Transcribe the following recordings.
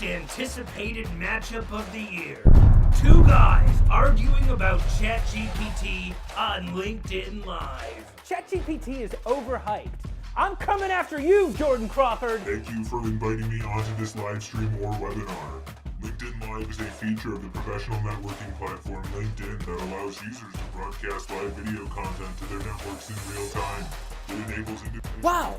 most anticipated matchup of the year. Two guys arguing about ChatGPT on LinkedIn Live. ChatGPT is overhyped. I'm coming after you, Jordan Crawford. Thank you for inviting me onto this live stream or webinar. LinkedIn Live is a feature of the professional networking platform LinkedIn that allows users to broadcast live video content to their networks in real time. It enables Wow,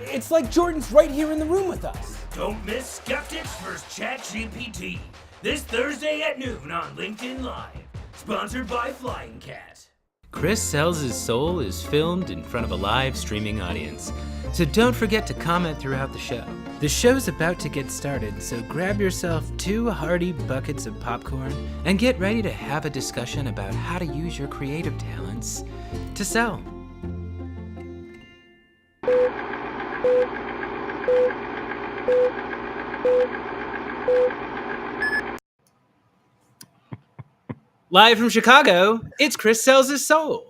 it's like Jordan's right here in the room with us. Don't miss Skeptics vs. ChatGPT this Thursday at noon on LinkedIn Live. Sponsored by Flying Cat. Chris Sells His Soul is filmed in front of a live streaming audience, so don't forget to comment throughout the show. The show's about to get started, so grab yourself 2 hearty buckets of popcorn and get ready to have a discussion about how to use your creative talents to sell. Live from Chicago, it's Chris Sells His Soul.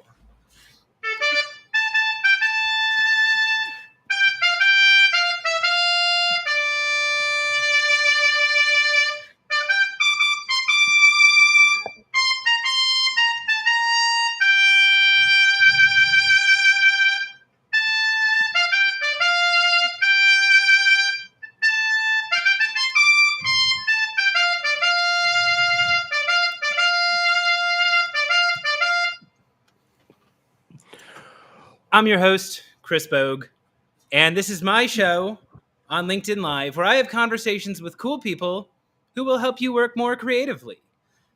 I'm your host, Chris Bogue, and this is my show on LinkedIn Live, where I have conversations with cool people who will help you work more creatively.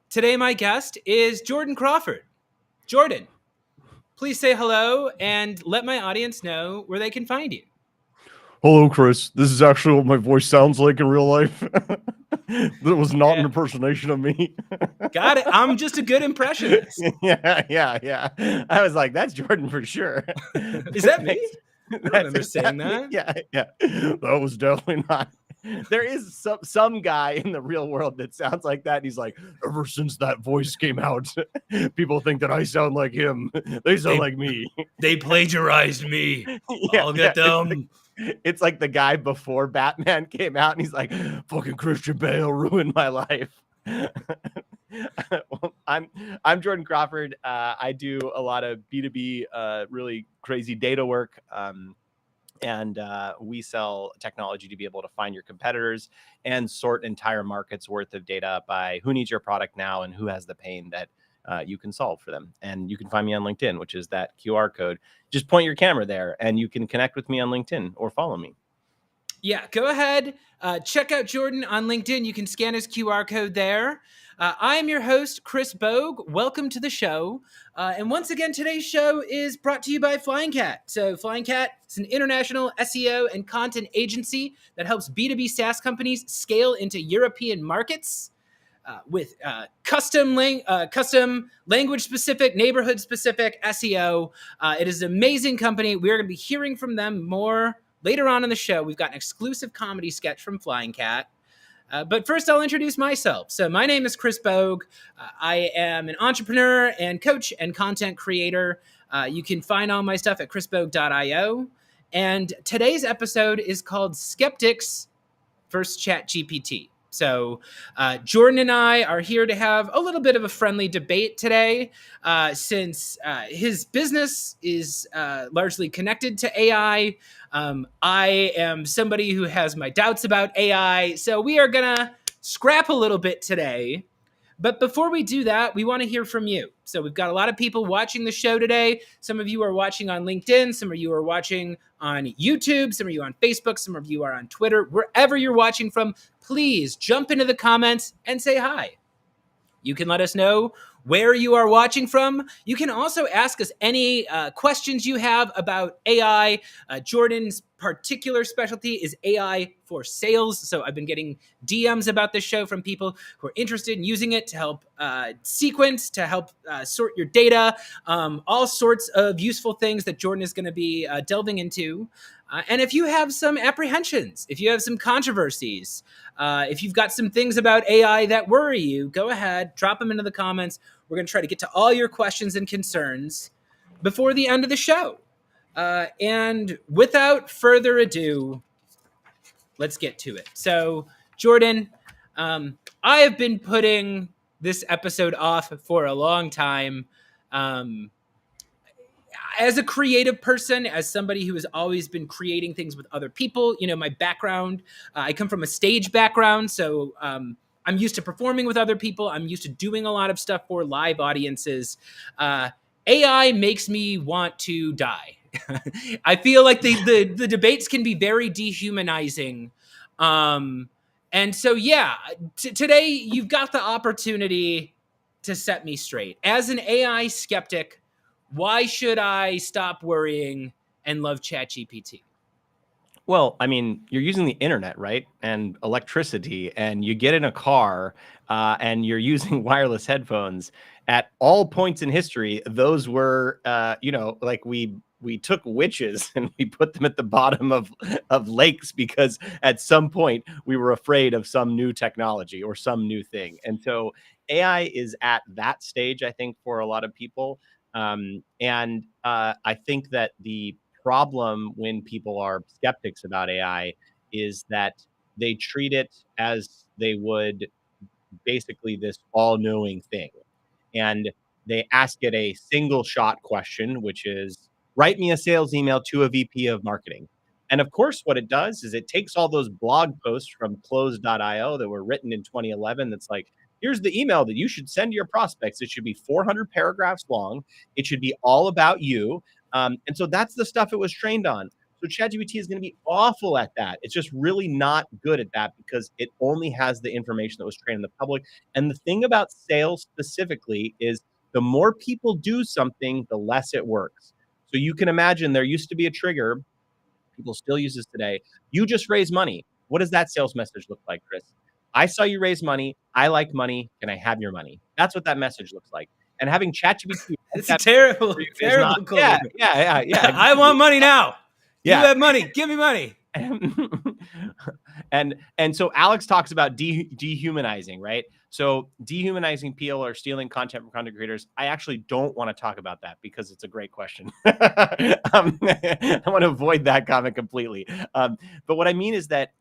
Today, my guest is Jordan Crawford. Jordan, please say hello and let my audience know where they can find you. Hello, Chris. This is actually what my voice sounds like in real life. That was not an impersonation of me. Got it. I'm just a good impressionist. Yeah. I was like, that's Jordan for sure. Is that me? I don't remember saying that. Yeah. That was definitely not. There is some guy in the real world that sounds like that. And he's like, ever since that voice came out, people think that I sound like him. They sound like me. They plagiarized me. I'll get them. It's like the guy before Batman came out and he's like, fucking Christian Bale ruined my life. I'm Jordan Crawford. I do a lot of B2B, really crazy data work. And we sell technology to be able to find your competitors and sort entire markets worth of data by who needs your product now and who has the pain that you can solve for them. And you can find me on LinkedIn, which is that QR code. Just point your camera there and you can connect with me on LinkedIn or follow me. Yeah, go ahead. Check out Jordan on LinkedIn. You can scan his QR code there. I am your host, Chris Bogue. Welcome to the show. And once again, today's show is brought to you by Flying Cat. So Flying Cat is an international SEO and content agency that helps B2B SaaS companies scale into European markets with custom language-specific, neighborhood-specific SEO. It is an amazing company. We're going to be hearing from them more later on in the show. We've got an exclusive comedy sketch from Flying Cat. But first, I'll introduce myself. So my name is Chris Bogue. I am an entrepreneur and coach and content creator. You can find all my stuff at chrisbogue.io. And today's episode is called Skeptics vs. ChatGPT. So Jordan and I are here to have a little bit of a friendly debate today, since his business is largely connected to AI. I am somebody who has my doubts about AI, so we are going to scrap a little bit today. But before we do that, we want to hear from you. So we've got a lot of people watching the show today. Some of you are watching on LinkedIn. Some of you are watching on YouTube. Some of you are on Facebook. Some of you are on Twitter. Wherever you're watching from, please jump into the comments and say hi. You can let us know where you are watching from. You can also ask us any questions you have about AI. Jordan's particular specialty is AI for sales. So I've been getting DMs about this show from people who are interested in using it to help sequence, to help sort your data, all sorts of useful things that Jordan is going to be delving into. And if you have some apprehensions, if you have some controversies, if you've got some things about AI that worry you, go ahead, drop them into the comments. We're going to try to get to all your questions and concerns before the end of the show. And without further ado, let's get to it. So, Jordan, I have been putting this episode off for a long time. As a creative person, as somebody who has always been creating things with other people, my background, I come from a stage background, so I'm used to performing with other people. I'm used to doing a lot of stuff for live audiences. AI makes me want to die. I feel like the debates can be very dehumanizing. And so, yeah, today you've got the opportunity to set me straight. As an AI skeptic, why should I stop worrying and love ChatGPT? Well, I mean, you're using the internet, right? And electricity, and you get in a car and you're using wireless headphones. At all points in history, those were, like we took witches and we put them at the bottom of lakes because at some point we were afraid of some new technology or some new thing. And so AI is at that stage, I think, for a lot of people. I think that the problem when people are skeptics about AI is that they treat it as they would basically this all-knowing thing. And they ask it a single shot question, which is write me a sales email to a VP of marketing. And of course, what it does is it takes all those blog posts from close.io that were written in 2011. That's like, here's the email that you should send to your prospects. It should be 400 paragraphs long. It should be all about you. And so that's the stuff it was trained on. So ChatGPT is going to be awful at that. It's just really not good at that because it only has the information that was trained in the public. And the thing about sales specifically is the more people do something, the less it works. So you can imagine there used to be a trigger. People still use this today. You just raise money. What does that sales message look like, Chris? I saw you raise money. I like money. Can I have your money? That's what that message looks like. And having ChatGPT, it's a terrible call. Yeah. I want money now. Yeah. You have money. Give me money. And so Alex talks about dehumanizing, right? So dehumanizing people or stealing content from content creators. I actually don't want to talk about that because it's a great question. I want to avoid that comment completely. But what I mean is that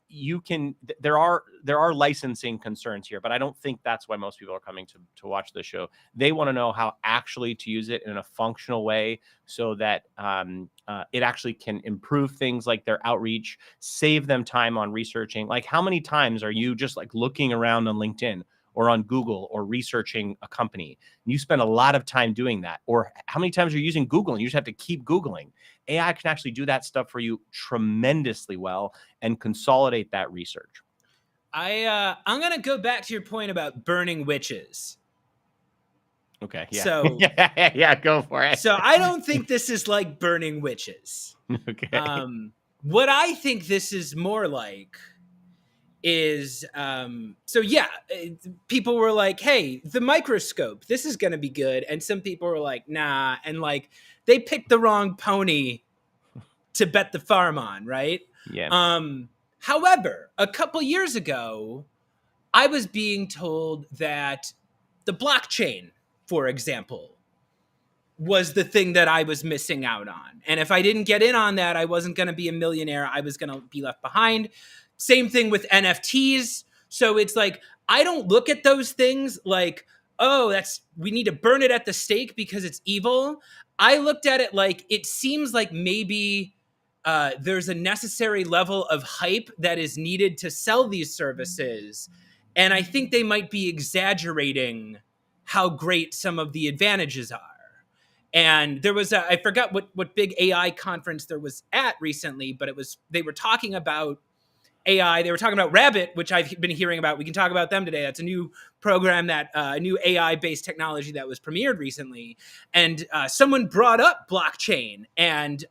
there are licensing concerns here, but I don't think that's why most people are coming to watch the show. They want to know how actually to use it in a functional way so that it actually can improve things like their outreach, save them time on researching. Like, how many times are you just like looking around on LinkedIn or on Google or researching a company? And you spend a lot of time doing that. Or how many times are you using Google and you just have to keep Googling? AI can actually do that stuff for you tremendously well and consolidate that research. I'm gonna go back to your point about burning witches. Okay. Yeah. So yeah, go for it. So I don't think this is like burning witches. Okay. What I think this is more like is people were like, hey, the microscope, this is gonna be good, and some people were like, nah, and like they picked the wrong pony to bet the farm on, right? Yeah. However, a couple years ago, I was being told that the blockchain, for example, was the thing that I was missing out on. And if I didn't get in on that, I wasn't going to be a millionaire. I was going to be left behind. Same thing with NFTs. So it's like, I don't look at those things like, oh, we need to burn it at the stake because it's evil. I looked at it like, it seems like maybe there's a necessary level of hype that is needed to sell these services. And I think they might be exaggerating how great some of the advantages are. And there was I forgot what big AI conference there was at recently, but they were talking about AI. They were talking about Rabbit, which I've been hearing about. We can talk about them today. That's a new program a new AI-based technology that was premiered recently. And someone brought up blockchain, and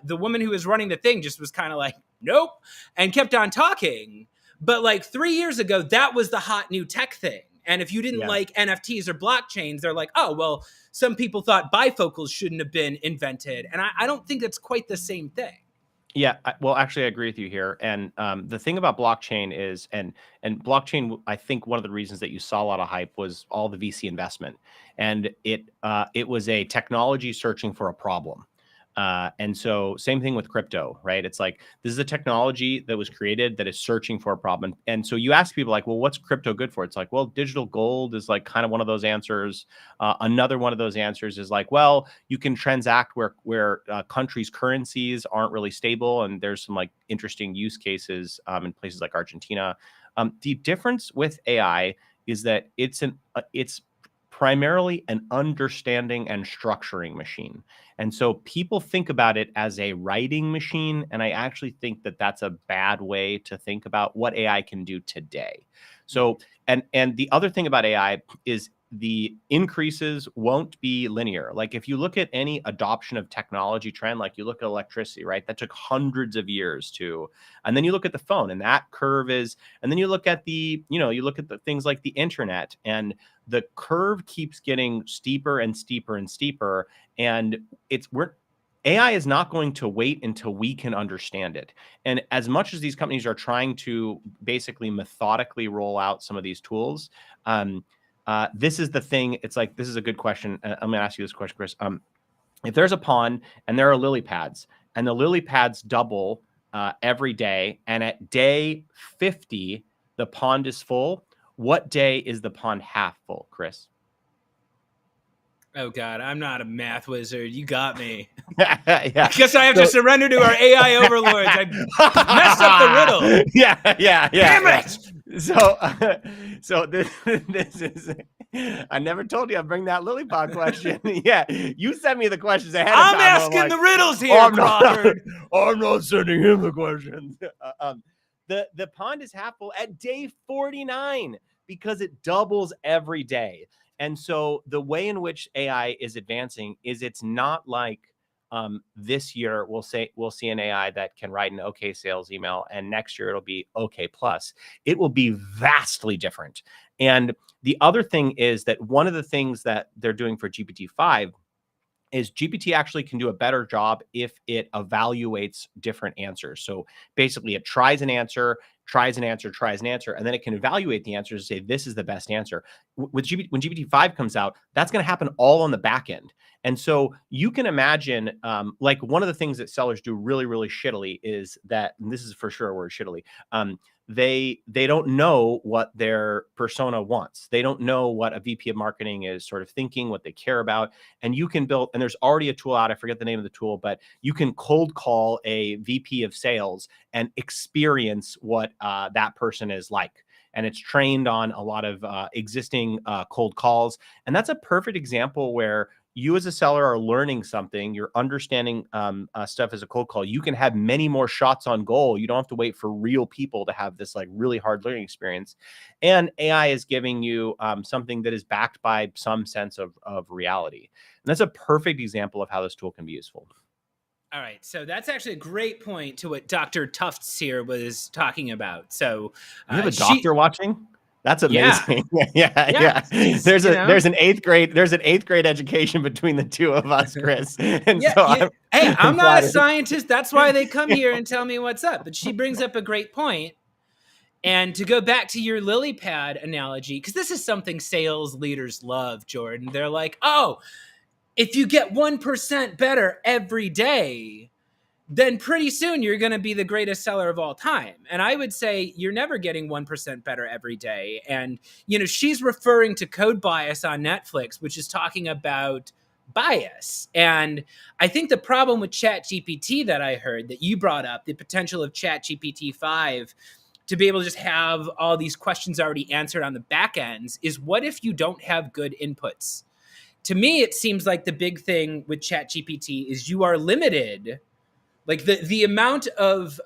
the woman who was running the thing just was kind of like, nope, and kept on talking. But like 3 years ago, that was the hot new tech thing. And if you didn't like NFTs or blockchains, they're like, oh, well, some people thought bifocals shouldn't have been invented. And I don't think that's quite the same thing. Yeah, well, actually, I agree with you here. And the thing about blockchain is, and blockchain, I think one of the reasons that you saw a lot of hype was all the VC investment, and it was a technology searching for a problem. And so same thing with crypto, right? It's like, this is a technology that was created that is searching for a problem. And so you ask people like, well, what's crypto good for? It's like, well, digital gold is like kind of one of those answers. Another one of those answers is like, well, you can transact where countries' currencies aren't really stable. And there's some like interesting use cases in places like Argentina. The difference with AI is that it's primarily an understanding and structuring machine. And so people think about it as a writing machine. And I actually think that that's a bad way to think about what AI can do today. So, and the other thing about AI is the increases won't be linear. Like if you look at any adoption of technology trend, like you look at electricity, right? That took hundreds of years to, and then you look at the phone and that curve is, and then you look at the, you look at the things like the internet, and the curve keeps getting steeper and steeper and steeper. And AI is not going to wait until we can understand it. And as much as these companies are trying to basically methodically roll out some of these tools, this is the thing. It's like, this is a good question. I'm going to ask you this question, Chris. If there's a pond and there are lily pads, and the lily pads double every day, and at day 50, the pond is full, what day is the pond half full, Chris? Oh, God, I'm not a math wizard. You got me. Yeah. I guess I have to surrender to our AI overlords. I messed up the riddle. Yeah. Damn it! So this is. I never told you I'd bring that lily pad question. Yeah, you sent me the questions ahead of time. I'm asking the riddles here, Crawford. I'm not sending him the questions. The pond is half full at day 49 because it doubles every day. And so the way in which AI is advancing is it's not like this year we'll see an AI that can write an OK sales email, and next year it'll be OK plus. It will be vastly different. And the other thing is that one of the things that they're doing for GPT-5 is GPT actually can do a better job if it evaluates different answers. So basically it tries an answer, and then it can evaluate the answers and say, this is the best answer. When GPT-5 comes out, that's going to happen all on the back end. And so you can imagine, like one of the things that sellers do really, really shittily is that, and this is for sure a word, shittily, they don't know what their persona wants. They don't know what a VP of marketing is sort of thinking, what they care about. And you can build, and there's already a tool out, I forget the name of the tool, but you can cold call a VP of sales and experience what that person is like. And it's trained on a lot of existing cold calls. And that's a perfect example where you as a seller are learning something, you're understanding stuff as a cold call. You can have many more shots on goal. You don't have to wait for real people to have this like really hard learning experience. And AI is giving you something that is backed by some sense of reality. And that's a perfect example of how this tool can be useful. All right, so that's actually a great point to what Dr. Tufts here was talking about. So you have a doctor watching? That's amazing. Yeah. There's an eighth grade education between the two of us, Chris. And I'm not a scientist. That's why they come here and tell me what's up. But she brings up a great point. And to go back to your lily pad analogy, because this is something sales leaders love, Jordan. They're like, oh, if you get 1% better every day, then pretty soon you're going to be the greatest seller of all time. And I would say you're never getting 1% better every day. And, she's referring to Code Bias on Netflix, which is talking about bias. And I think the problem with ChatGPT that I heard that you brought up, the potential of ChatGPT-5 to be able to just have all these questions already answered on the back ends, is what if you don't have good inputs? To me, it seems like the big thing with ChatGPT is you are limited. Like the amount of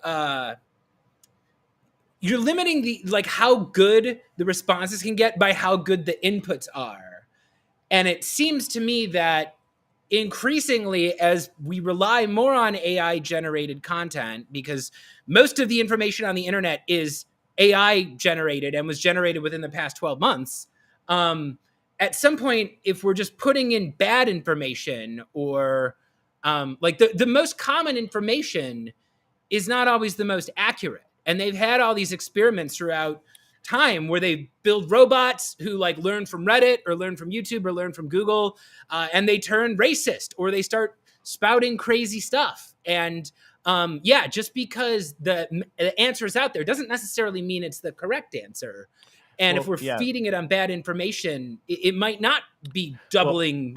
you're limiting how good the responses can get by how good the inputs are. And it seems to me that increasingly, as we rely more on AI generated content, because most of the information on the internet is AI generated and was generated within the past 12 months, at some point, if we're just putting in bad information or the most common information is not always the most accurate. And they've had all these experiments throughout time where they build robots who learn from Reddit or learn from YouTube or learn from Google, and they turn racist, or they start spouting crazy stuff. And just because the answer is out there doesn't necessarily mean it's the correct answer. And if we're feeding it on bad information, it might not be doubling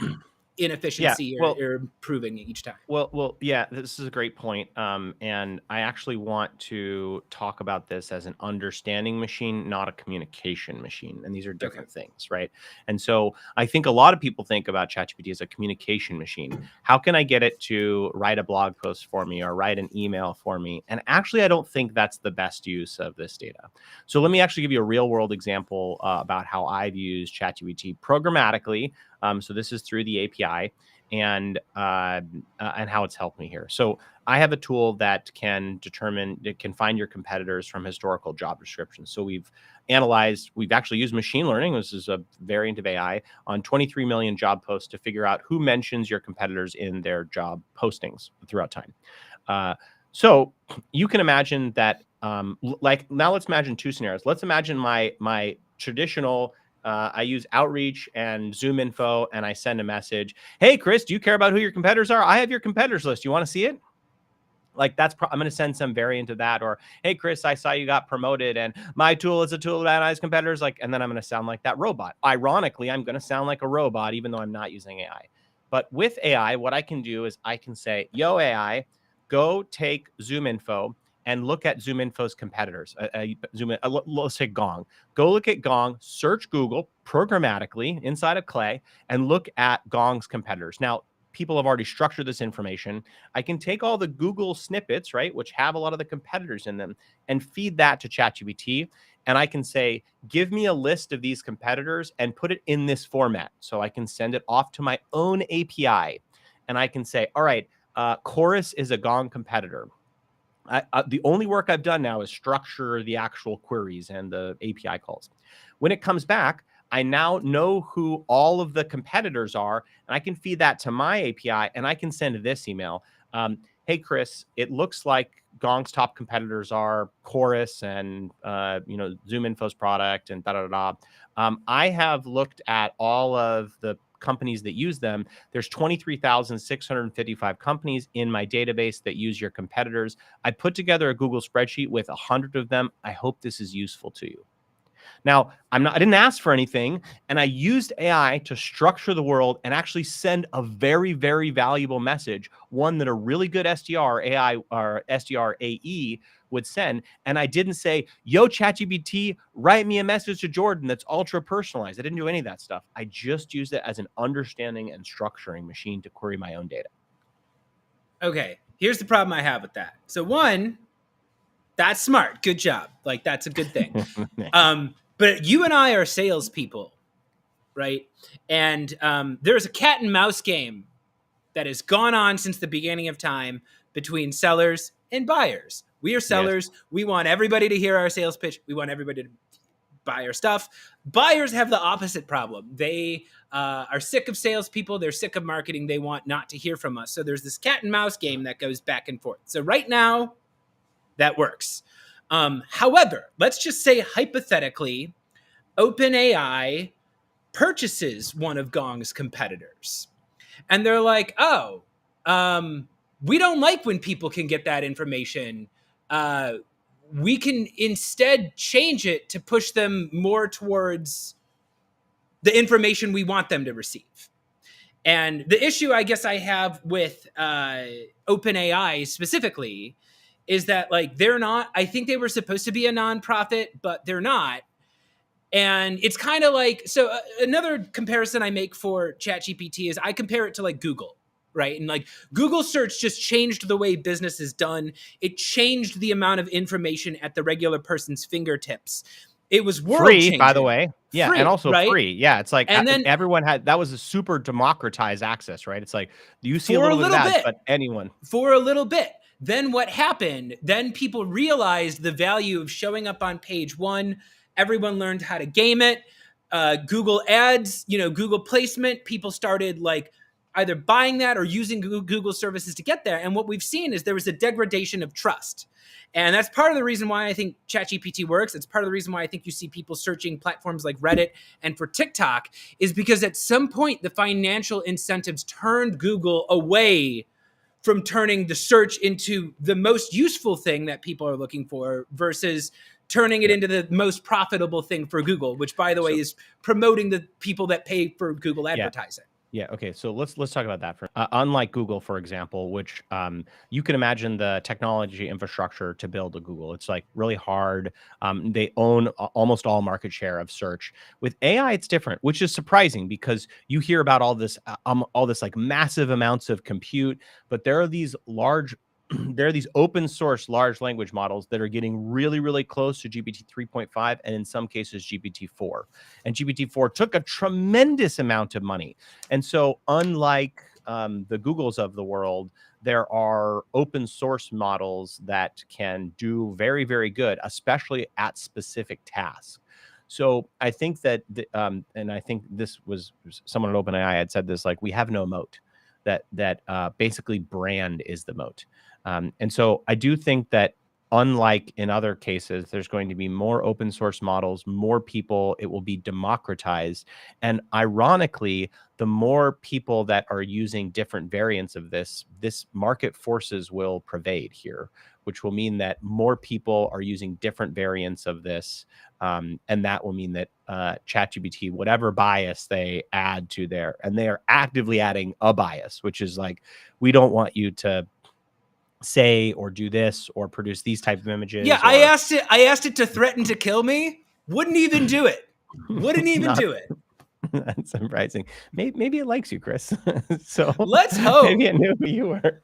inefficiency or improving each time. Well, yeah, this is a great point. And I actually want to talk about this as an understanding machine, not a communication machine. And these are different things, right? And so I think a lot of people think about ChatGPT as a communication machine. How can I get it to write a blog post for me or write an email for me? And actually, I don't think that's the best use of this data. So let me actually give you a real world example about how I've used ChatGPT programmatically. So this is through the API. And how it's helped me here. So I have a tool that can find your competitors from historical job descriptions. So we've actually used machine learning, this is a variant of AI, on 23 million job posts to figure out who mentions your competitors in their job postings throughout time. So you can imagine that, now let's imagine two scenarios. Let's imagine my traditional I use Outreach and Zoom Info, and I send a message. Hey, Chris, do you care about who your competitors are? I have your competitors list. You want to see it? Like I'm going to send some variant of that. Or, hey, Chris, I saw you got promoted, and my tool is a tool to analyze competitors. And then I'm going to sound like that robot. Ironically, I'm going to sound like a robot, even though I'm not using AI. But with AI, what I can do is I can say, yo, AI, go take Zoom Info and look at Zoom Info's competitors. Let's say Gong. Go look at Gong, search Google programmatically inside of Clay, and look at Gong's competitors. Now, people have already structured this information. I can take all the Google snippets, right, which have a lot of the competitors in them, and feed that to ChatGPT. And I can say, give me a list of these competitors and put it in this format. So I can send it off to my own API. And I can say, all right, Chorus is a Gong competitor. The only work I've done now is structure the actual queries and the API calls. When it comes back, I now know who all of the competitors are, and I can feed that to my API, and I can send this email. Hey, Chris, it looks like Gong's top competitors are Chorus and Zoom Info's product and I have looked at all of the companies that use them. There's 23,655 companies in my database that use your competitors. I put together a Google spreadsheet with 100 of them. I hope this is useful to you. Now, I didn't ask for anything, and I used AI to structure the world and actually send a very, very valuable message, one that a really good SDR AI or SDR AE would send. And I didn't say, yo, ChatGPT, write me a message to Jordan that's ultra personalized. I didn't do any of that stuff. I just used it as an understanding and structuring machine to query my own data. Okay, here's the problem I have with that. So one, that's smart. Good job. Like, that's a good thing. But you and I are salespeople, right? And there's a cat and mouse game that has gone on since the beginning of time between sellers and buyers. We are sellers. Yes. We want everybody to hear our sales pitch. We want everybody to buy our stuff. Buyers have the opposite problem. They are sick of salespeople. They're sick of marketing. They want not to hear from us. So there's this cat and mouse game that goes back and forth. So right now, that works. However, let's just say hypothetically, OpenAI purchases one of Gong's competitors. And they're like, we don't like when people can get that information. We can instead change it to push them more towards the information we want them to receive. And the issue I guess I have with OpenAI specifically is that, like, they're not, I think they were supposed to be a nonprofit, but they're not. And it's kind of like, so another comparison I make for ChatGPT is I compare it to like Google, right? And like Google search just changed the way business is done. It changed the amount of information at the regular person's fingertips. It was world free, changing. By the way. Yeah, free, and also right? free. Yeah, it's like, and then everyone had, that was a super democratized access, right? It's like, you see a little bit of that, but anyone. For a little bit. Then what happened? Then people realized the value of showing up on page one. Everyone learned how to game it. Google ads, Google placement. People started like either buying that or using Google services to get there. And what we've seen is there was a degradation of trust. And that's part of the reason why I think ChatGPT works. It's part of the reason why I think you see people searching platforms like Reddit and for TikTok is because at some point the financial incentives turned Google away from turning the search into the most useful thing that people are looking for versus turning it into the most profitable thing for Google, which, by the way, is promoting the people that pay for Google advertising. Yeah. Okay. So let's talk about that. Unlike Google, for example, which you can imagine the technology infrastructure to build a Google. It's like really hard. They own almost all market share of search. With AI, it's different, which is surprising because you hear about all this like massive amounts of compute, but there are these there are these open source large language models that are getting really, really close to GPT 3.5 and in some cases GPT-4. And GPT-4 took a tremendous amount of money. And so unlike the Googles of the world, there are open source models that can do very, very good, especially at specific tasks. So I think that, and I think this was someone at OpenAI had said this, like, we have no moat, that basically brand is the moat. And so I do think that unlike in other cases, there's going to be more open source models, more people, it will be democratized. And ironically, the more people that are using different variants of this market forces will pervade here, which will mean that more people are using different variants of this. And that will mean that ChatGPT, whatever bias they add to there, and they are actively adding a bias, which is like, we don't want you to say or do this or produce these type of images. Yeah, I asked it to threaten to kill me. Wouldn't even do it. Wouldn't even do it. That's surprising. Maybe it likes you, Chris. So let's hope. Maybe it knew who you were.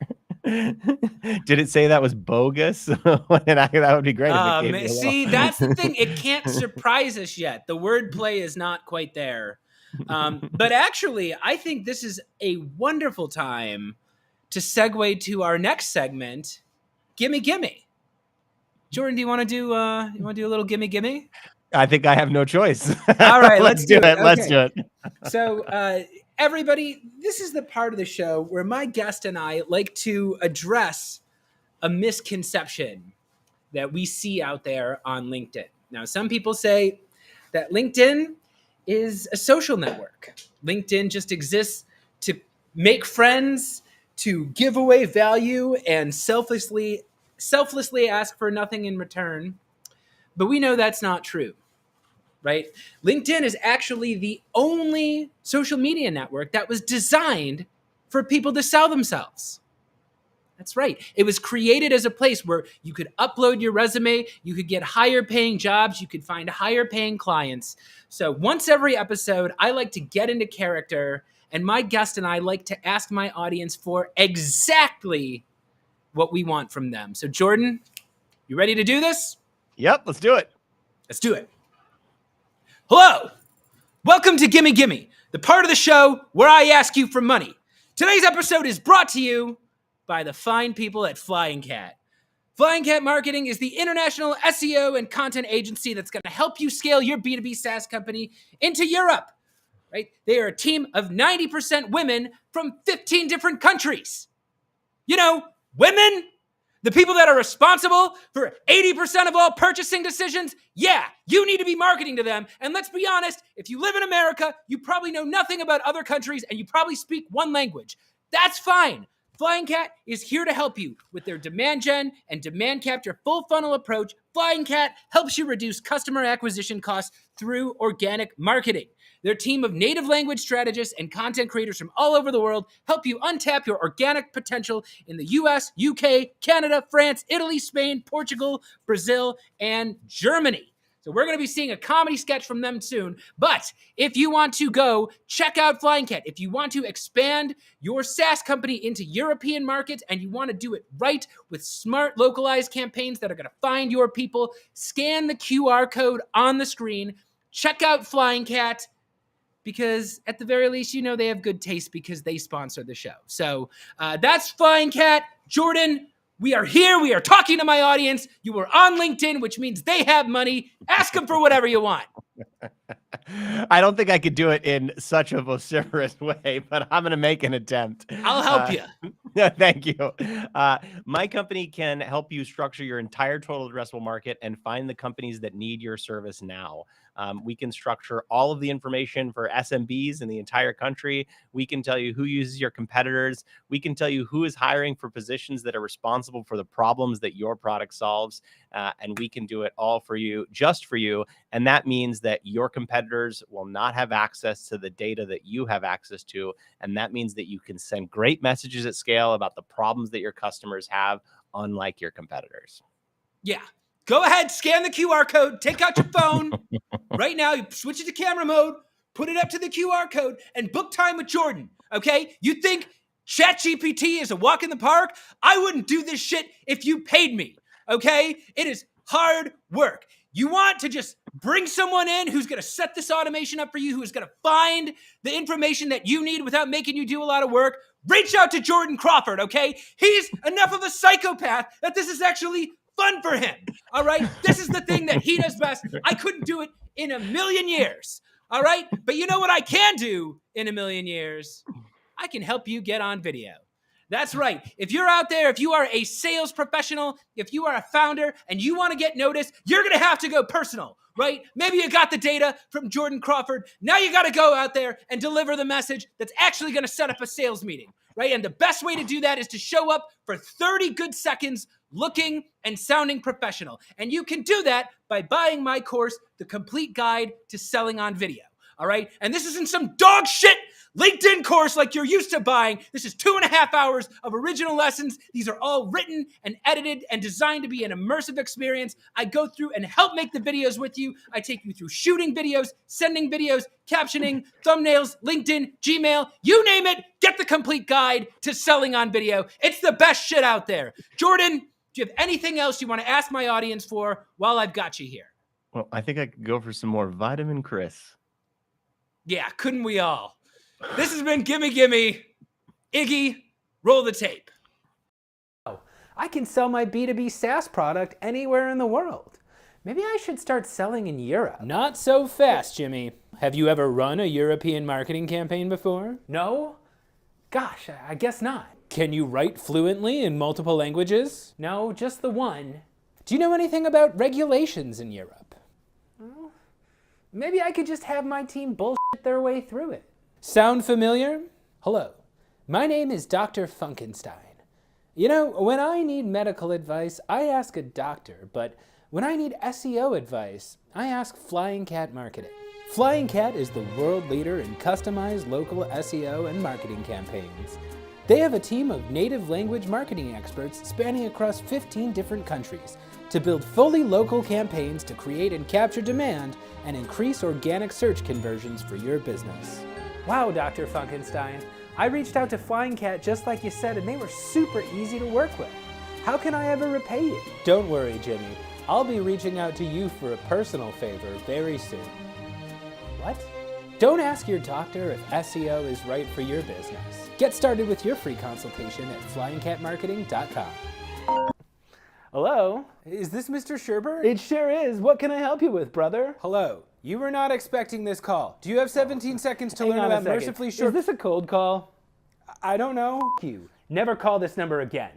Did it say that was bogus? That would be great. See, that's the thing. It can't surprise us yet. The wordplay is not quite there. But actually, I think this is a wonderful time to segue to our next segment, Gimme Gimme. Jordan, do you want to do a little Gimme Gimme? I think I have no choice. All right, let's do it. Okay. Let's do it. So, everybody, this is the part of the show where my guest and I like to address a misconception that we see out there on LinkedIn. Now, some people say that LinkedIn is a social network. LinkedIn just exists to make friends, to give away value, and selflessly ask for nothing in return. But we know that's not true, right? LinkedIn is actually the only social media network that was designed for people to sell themselves. That's right. It was created as a place where you could upload your resume, you could get higher paying jobs, you could find higher paying clients. So once every episode, I like to get into character, and my guest and I like to ask my audience for exactly what we want from them. So Jordan, you ready to do this? Yep, let's do it. Let's do it. Hello. Welcome to Gimme Gimme, the part of the show where I ask you for money. Today's episode is brought to you by the fine people at Flying Cat. Flying Cat Marketing is the international SEO and content agency that's going to help you scale your B2B SaaS company into Europe. Right? They are a team of 90% women from 15 different countries. You know, women, the people that are responsible for 80% of all purchasing decisions. Yeah, you need to be marketing to them. And let's be honest, if you live in America, you probably know nothing about other countries and you probably speak one language. That's fine. Flying Cat is here to help you with their demand gen and demand capture full funnel approach. Flying Cat helps you reduce customer acquisition costs through organic marketing. Their team of native language strategists and content creators from all over the world help you untap your organic potential in the US, UK, Canada, France, Italy, Spain, Portugal, Brazil, and Germany. So we're going to be seeing a comedy sketch from them soon. But if you want to go, check out Flying Cat. If you want to expand your SaaS company into European markets and you want to do it right with smart localized campaigns that are going to find your people, scan the QR code on the screen. Check out Flying Cat, because at the very least, you know they have good taste because they sponsor the show. So that's Flying Cat. Jordan, we are here. We are talking to my audience. You were on LinkedIn, which means they have money. Ask them for whatever you want. I don't think I could do it in such a vociferous way, but I'm going to make an attempt. I'll help you. Thank you. My company can help you structure your entire total addressable market and find the companies that need your service now. We can structure all of the information for SMBs in the entire country. We can tell you who uses your competitors. We can tell you who is hiring for positions that are responsible for the problems that your product solves. And we can do it all for you, just for you. And that means that your competitors will not have access to the data that you have access to. And that means that you can send great messages at scale about the problems that your customers have, unlike your competitors. Yeah. Go ahead, scan the QR code, take out your phone right now, you switch it to camera mode, put it up to the QR code, and book time with Jordan, okay? You think ChatGPT is a walk in the park? I wouldn't do this shit if you paid me, okay? It is hard work. You want to just bring someone in who's going to set this automation up for you, who's going to find the information that you need without making you do a lot of work. Reach out to Jordan Crawford, okay? He's enough of a psychopath that this is actually fun for him, all right? This is the thing that he does best. I couldn't do it in a million years, all right? But you know what I can do in a million years? I can help you get on video. That's right. If you're out there, if you are a sales professional, if you are a founder and you want to get noticed, you're going to have to go personal, right? Maybe you got the data from Jordan Crawford. Now you got to go out there and deliver the message that's actually going to set up a sales meeting, right? And the best way to do that is to show up for 30 good seconds looking and sounding professional. And you can do that by buying my course, The Complete Guide to Selling on Video. All right. And this isn't some dog shit LinkedIn course like you're used to buying. This is 2.5 hours of original lessons. These are all written and edited and designed to be an immersive experience. I go through and help make the videos with you. I take you through shooting videos, sending videos, captioning, thumbnails, LinkedIn, Gmail, you name it. Get the complete guide to selling on video. It's the best shit out there. Jordan, do you have anything else you want to ask my audience for while I've got you here? Well, I think I could go for some more vitamin Chris. Yeah, couldn't we all? This has been Gimme Gimme. Iggy, roll the tape. I can sell my B2B SaaS product anywhere in the world. Maybe I should start selling in Europe. Not so fast, Jimmy. Have you ever run a European marketing campaign before? No? Gosh, I guess not. Can you write fluently in multiple languages? No, just the one. Do you know anything about regulations in Europe? Well, maybe I could just have my team bullshit their way through it. Sound familiar? Hello, my name is Dr. Funkenstein. You know, when I need medical advice, I ask a doctor, but when I need SEO advice, I ask Flying Cat Marketing. Flying Cat is the world leader in customized local SEO and marketing campaigns. They have a team of native language marketing experts spanning across 15 different countries to build fully local campaigns to create and capture demand and increase organic search conversions for your business. Wow, Dr. Funkenstein. I reached out to Flying Cat just like you said, and they were super easy to work with. How can I ever repay you? Don't worry, Jimmy. I'll be reaching out to you for a personal favor very soon. What? Don't ask your doctor if SEO is right for your business. Get started with your free consultation at flyingcatmarketing.com. Hello? Is this Mr. Sherber? It sure is. What can I help you with, brother? Hello. You were not expecting this call. Do you have 17 seconds to Hang learn on a about second. mercifully short? Is this a cold call? I don't know. You. Never call this number again.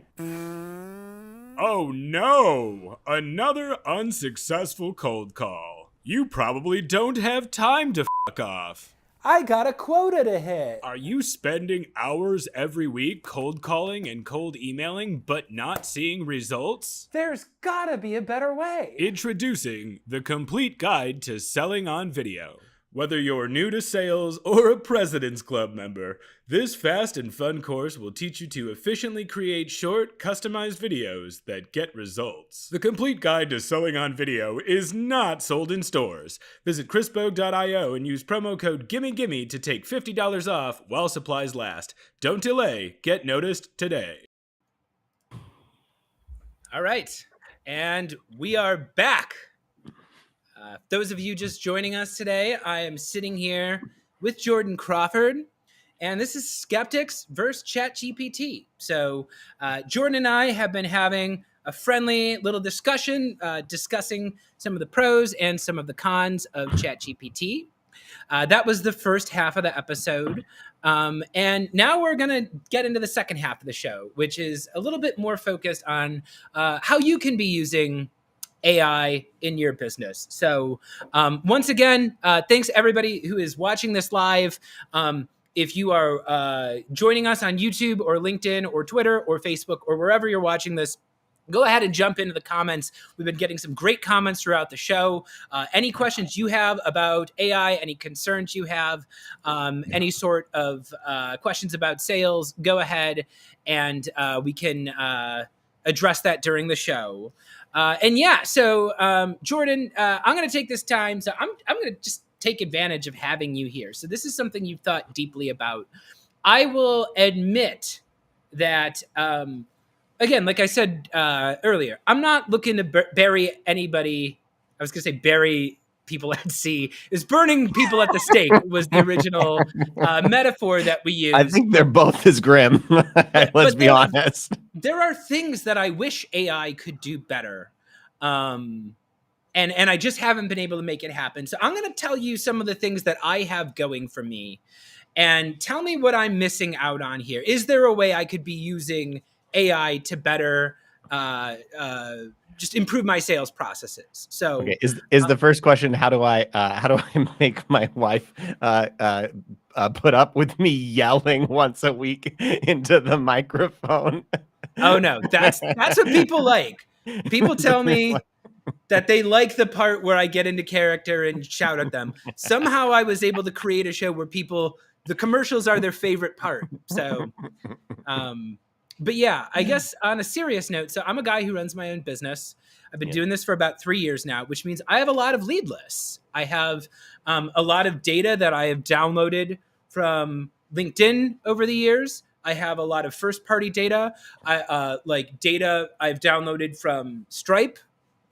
Oh no! Another unsuccessful cold call. You probably don't have time to fuck off. I got a quota to hit. Are you spending hours every week cold calling and cold emailing but not seeing results? There's gotta be a better way. Introducing the complete guide to selling on video. Whether you're new to sales or a President's Club member, this fast and fun course will teach you to efficiently create short, customized videos that get results. The complete guide to selling on video is not sold in stores. Visit chrisbogue.io and use promo code GIMMEGIMME to take $50 off while supplies last. Don't delay. Get noticed today. All right. And we are back. Those of you just joining us today, I am sitting here with Jordan Crawford, and this is Skeptics versus ChatGPT. So Jordan and I have been having a friendly little discussion, discussing some of the pros and some of the cons of ChatGPT. That was the first half of the episode. And now we're going to get into the second half of the show, which is a little bit more focused on how you can be using AI in your business. So once again, thanks everybody who is watching this live. If you are joining us on YouTube or LinkedIn or Twitter or Facebook or wherever you're watching this, go ahead and jump into the comments. We've been getting some great comments throughout the show. Any questions you have about AI, any concerns you have, any sort of questions about sales, go ahead and we can address that during the show. So Jordan, I'm going to take this time. So I'm going to just take advantage of having you here. So this is something you've thought deeply about. I will admit that, again, like I said earlier, I'm not looking to bury anybody. I was going to say bury people at sea. Is burning people at the stake was the original metaphor that we used. I think they're both as grim. Let's be honest. There are things that I wish AI could do better. And I just haven't been able to make it happen. So I'm going to tell you some of the things that I have going for me and tell me what I'm missing out on here. Is there a way I could be using AI to better just improve my sales processes? So okay, is the first question, how do I make my wife put up with me yelling once a week into the microphone? Oh no, that's what people like. People tell me that they like the part where I get into character and shout at them. Somehow I was able to create a show where the commercials are their favorite part. So, but yeah, I guess on a serious note, so I'm a guy who runs my own business. I've been doing this for about 3 years now, which means I have a lot of lead lists. I have a lot of data that I have downloaded from LinkedIn over the years. I have a lot of first-party data, like data I've downloaded from Stripe,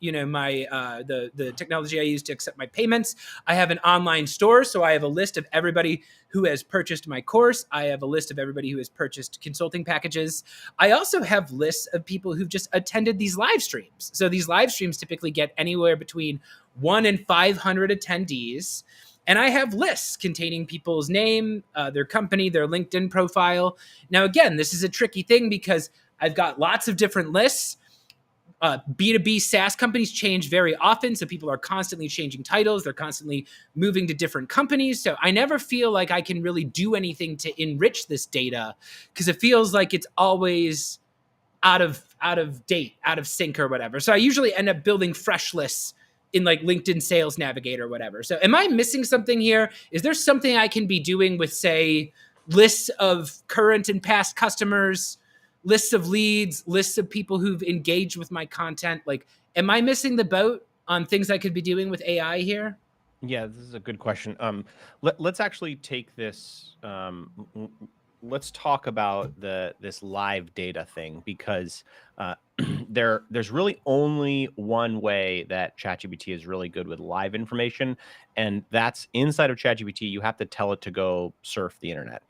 my the technology I use to accept my payments. I have an online store, so I have a list of everybody who has purchased my course. I have a list of everybody who has purchased consulting packages. I also have lists of people who've just attended these live streams. So these live streams typically get anywhere between 1 and 500 attendees. And I have lists containing people's name, their company, their LinkedIn profile. Now, again, this is a tricky thing because I've got lots of different lists. B2B SaaS companies change very often, so people are constantly changing titles. They're constantly moving to different companies. So I never feel like I can really do anything to enrich this data because it feels like it's always out of date, out of sync or whatever. So I usually end up building fresh lists in like LinkedIn Sales Navigator or whatever. So am I missing something here? Is there something I can be doing with, say, lists of current and past customers, lists of leads, lists of people who've engaged with my content? Like, am I missing the boat on things I could be doing with AI here? Yeah, this is a good question. Let's actually take this. Let's talk about this live data thing because there's really only one way that ChatGPT is really good with live information, and that's inside of ChatGPT. You have to tell it to go surf the internet.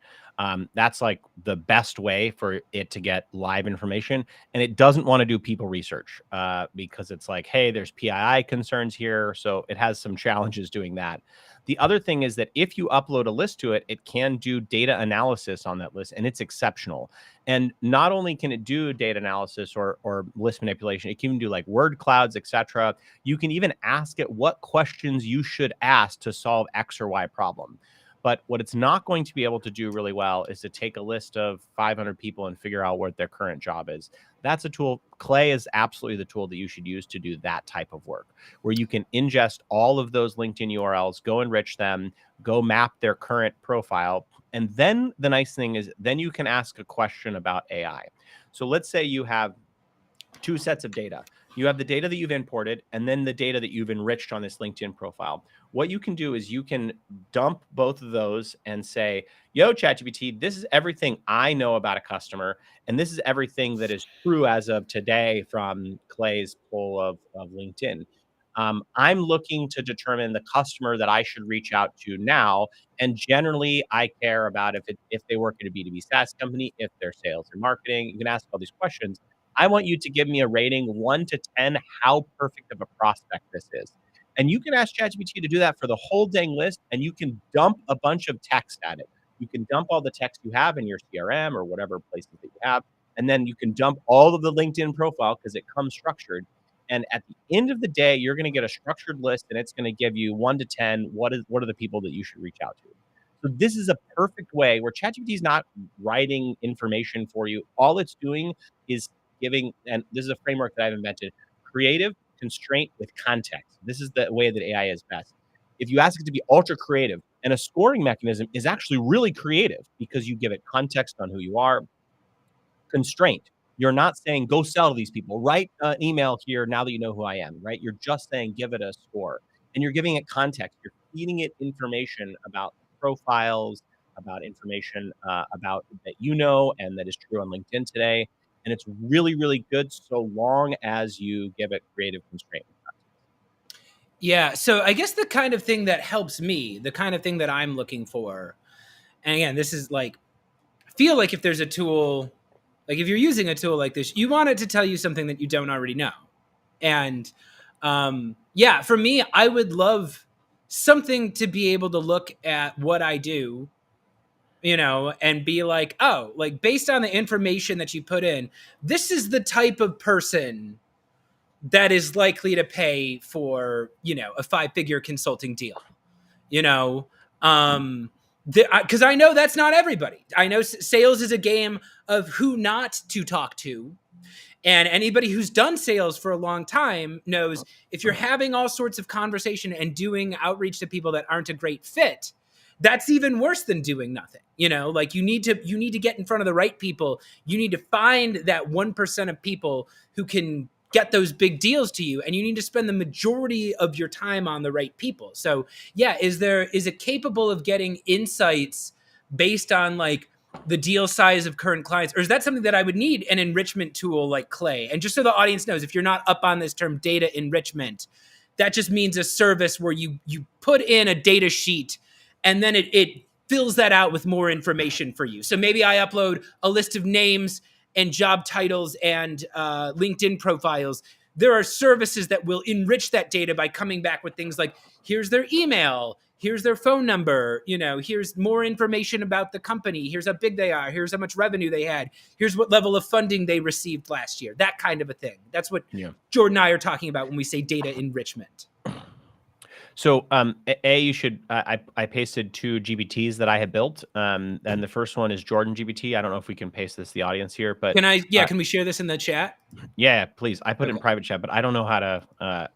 That's like the best way for it to get live information. And it doesn't want to do people research because it's like, hey, there's PII concerns here. So it has some challenges doing that. The other thing is that if you upload a list to it, it can do data analysis on that list, and it's exceptional. And not only can it do data analysis or list manipulation, it can even do like word clouds, etc. You can even ask it what questions you should ask to solve X or Y problem. But what it's not going to be able to do really well is to take a list of 500 people and figure out what their current job is. That's a tool. Clay is absolutely the tool that you should use to do that type of work, where you can ingest all of those LinkedIn URLs, go enrich them, go map their current profile. And then the nice thing is then you can ask a question about AI. So let's say you have 2 sets of data. You have the data that you've imported and then the data that you've enriched on this LinkedIn profile. What you can do is you can dump both of those and say, yo, ChatGPT, this is everything I know about a customer. And this is everything that is true as of today from Clay's poll of LinkedIn. I'm looking to determine the customer that I should reach out to now. And generally, I care about if they work at a B2B SaaS company, if they're sales and marketing. You can ask all these questions. I want you to give me a rating 1 to 10, how perfect of a prospect this is. And you can ask ChatGPT to do that for the whole dang list, and you can dump a bunch of text at it. You can dump all the text you have in your CRM or whatever places that you have, and then you can dump all of the LinkedIn profile because it comes structured. And at the end of the day, you're going to get a structured list, and it's going to give you 1 to 10. What are the people that you should reach out to? So this is a perfect way where ChatGPT is not writing information for you. All it's doing is giving, and this is a framework that I've invented, creative constraint with context. This is the way that AI is best. If you ask it to be ultra creative, and a scoring mechanism is actually really creative because you give it context on who you are. Constraint. You're not saying go sell to these people. Write an email here now that you know who I am, right? You're just saying give it a score, and you're giving it context. You're feeding it information about profiles, about information about that you know and that is true on LinkedIn today. And it's really, really good so long as you give it creative constraint. Yeah. So I guess the kind of thing that helps me, the kind of thing that I'm looking for, and again, this is like, I feel like if there's a tool, like if you're using a tool like this, you want it to tell you something that you don't already know. And yeah, for me, I would love something to be able to look at what I do, you know, and be like, oh, like based on the information that you put in, this is the type of person that is likely to pay for, you know, a 5-figure consulting deal, you know, because I know that's not everybody. I know sales is a game of who not to talk to. And anybody who's done sales for a long time knows if you're having all sorts of conversation and doing outreach to people that aren't a great fit, that's even worse than doing nothing. You know, like you need to get in front of the right people. You need to find that 1% of people who can get those big deals to you, and you need to spend the majority of your time on the right people. So yeah, is it capable of getting insights based on like the deal size of current clients, or is that something that I would need an enrichment tool like Clay? And just so the audience knows, if you're not up on this term data enrichment, that just means a service where you put in a data sheet and then it fills that out with more information for you. So maybe I upload a list of names and job titles and LinkedIn profiles. There are services that will enrich that data by coming back with things like, here's their email, here's their phone number, you know, here's more information about the company, here's how big they are, here's how much revenue they had, here's what level of funding they received last year, that kind of a thing. That's what Jordan and I are talking about when we say data enrichment. So, you should. I pasted 2 GPTs that I had built, and the first one is Jordan GPT. I don't know if we can paste this to the audience here, but can I? Yeah, can we share this in the chat? Yeah, please. I put it in private chat, but I don't know how to.